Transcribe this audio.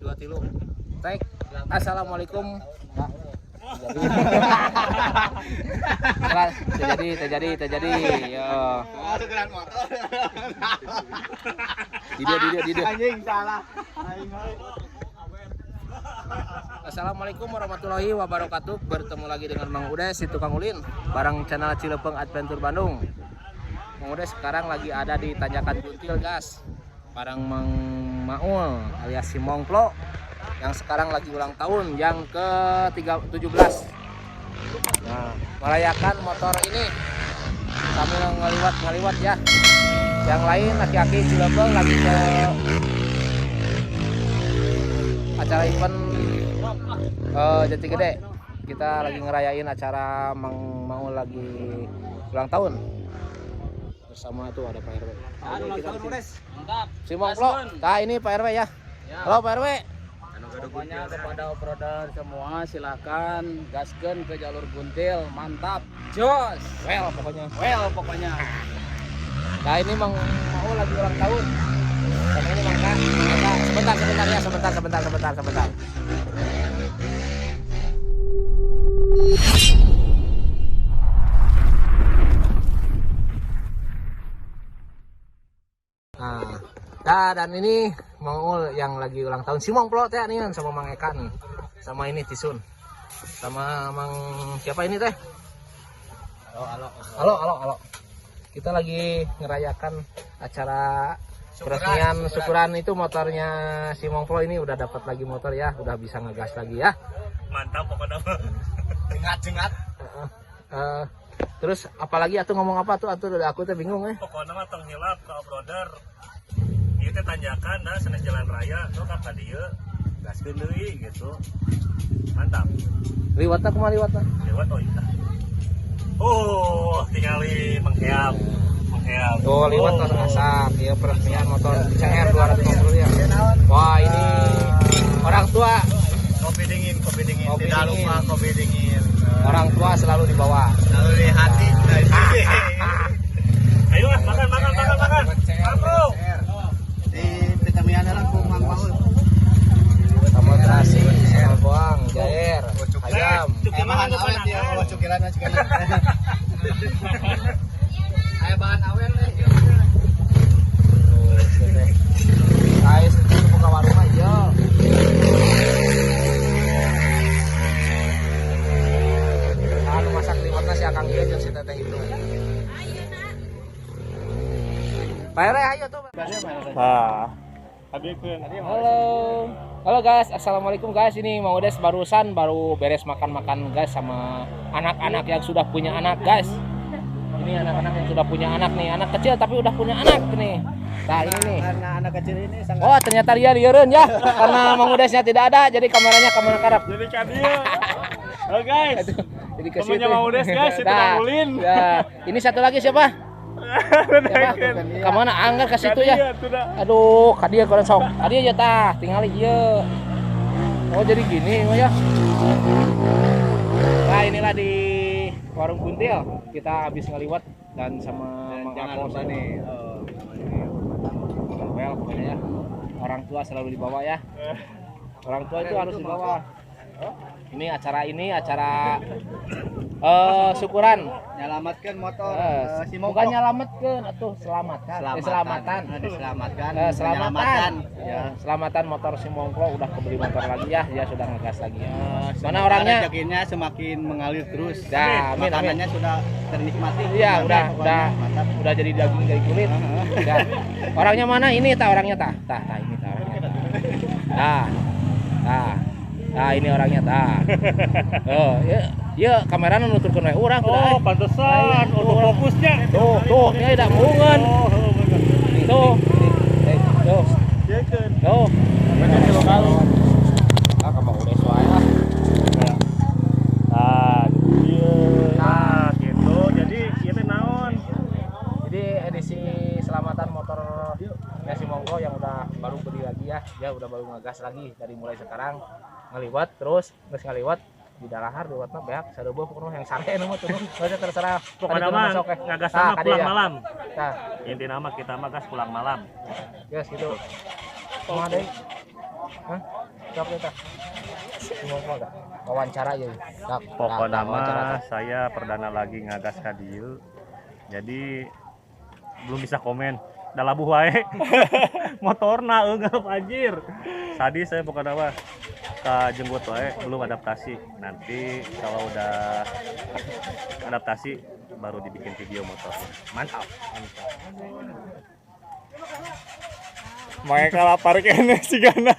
2 tilu. Tek. Assalamualaikum. Terjadi. Yo. Di dia. Anjing salah. Assalamualaikum warahmatullahi wabarakatuh. Bertemu lagi dengan Mang Udes si tukang ulin bareng channel Cilepeng Adventure Bandung. Mang Udes sekarang lagi ada di Tanjakan Guntil, gas. Bareng Mang Maul alias si Mongplo yang sekarang lagi ulang tahun yang ke-17. Nah, merayakan motor ini sambil ngeliwat ya. Yang lain aki-aki Cilepeng lagi ke acara event Jati Gede. Kita lagi ngerayain acara Mang Maul lagi ulang tahun. Bersama itu ada Pak RW. Mantap. Si Mongplo. Nah, ini Pak RW ya. Halo Pak RW. Pokoknya kepada operator semua silakan gaskeun ke jalur Guntil. Mantap. Jos. Well pokoknya. Nah, ini Mang Maul lagi ulang tahun. Sama ini Mang Kak. Sebentar. Nah, dan ini Mang Ul yang lagi ulang tahun. Si Mongplo teh nih sama Mang Eka nih. Sama ini Tisun. Sama Mang siapa ini teh? Halo. Kita lagi ngerayakan acara peresmian syukuran itu motornya si Mongplo ini udah dapat lagi motor ya, udah bisa ngegas lagi ya. Mantap pokoknya. Jengat. Terus apalagi atuh ngomong apa tuh aku tuh bingung Pokoknya mah tong hilap ke off-roader. Ieu teh tanjakan da sana jalan raya, tuh ka dieu gaskeun deui gitu. Mantap. Liwatna kumaha liwatna? Lewat iya. Oh, tinggali mengheap. Tuh liwat langsung asap. Ya peresmian motor CR 250 ya. Wah, ini orang tua. Kopi dingin. Tidak lupa kopi dingin. Orang tua selalu dibawa. Lalu di hati. Ayo makan. Bro. Di pertamian lah ku Mang Maul. Sama terasi, sama buang, jair, ayam. Bahan awet ya, cukiran. Aya bahan awet deh. Guys, itu buka warung aja. Anu masak liwatna si Akang ieu jeung si Teteh itu. Pak RW ayo tuh. Halo guys, assalamualaikum guys. Ini Mang Udes baru beres makan guys sama anak-anak yang sudah punya anak guys. Ini anak-anak yang sudah punya anak nih, anak kecil tapi udah punya anak nih. Nah ini nih. Karena anak kecil ini sangat. Oh ternyata dia lieureun ya. Karena Mang Udesnya tidak ada, jadi kameranya kamera karap. Jadi kan dia. Halo guys. Jadi ke Temennya situ. Mang Udes guys, itu Mang Ulin. Ya, ini satu lagi siapa? Kemana anggar ke situ ya? Aduh, kadia kurang sok. Kadia ya tah, tinggal ieu. Oh jadi gini ya. Nah inilah di warung Guntil. Kita habis ngeliwat dan sama Mang Akos nih. Well pokoknya ya. Orang tua selalu dibawa ya. Orang tua itu harus dibawa. Ini acara syukuran. Nyelamatkan motor si Mongplo. Bukan nyelamatkan, atuh selamatan. Selamatan. Ya, selamatan motor si Mongplo udah kebeli motor lagi ya, dia sudah ngegas lagi. Mana orangnya? Rezekinya semakin mengalir terus. Ya, amin. Makanannya sudah ternikmati. Iya, udah jadi daging dari kulit. Ya. Orangnya mana? Ini orangnya tah. Ini orangnya. Nah, ini orangnya tah. Oh, ya kameranya nuturkeun we urang Oh, pantesan fokusnya. Tuh, dia tidak mungun. Tuh. Tuh. Kamu udah suai lah. Nah, gitu. Jadi ieu teh naon? Jadi edisi selamatan motor si Mongplo yang udah baru beli lagi ya. Dia udah baru ngegas lagi dari mulai sekarang. Ngaliwat terus ngaliwat di dalahar liwatna beak sareubeung pokona yang sare nu mah tuh. Terserah Pokoknya mah ngagas sama pulang malam. Nah, Intina mah kita mah gas pulang malam. Yes gitu. Kumaha deui? Hah? Sok kita. Wawancara ya. Pokoknya nama saya perdana lagi ngagas ka dieu. Jadi belum bisa komen. Da labuh wae. Motorna eungeup anjir. Tadi saya pokoknya mah ka jenggot wae belum adaptasi. Nanti kalau udah adaptasi baru dibikin video motor. Mantap. Makanya lapar kene si Gana.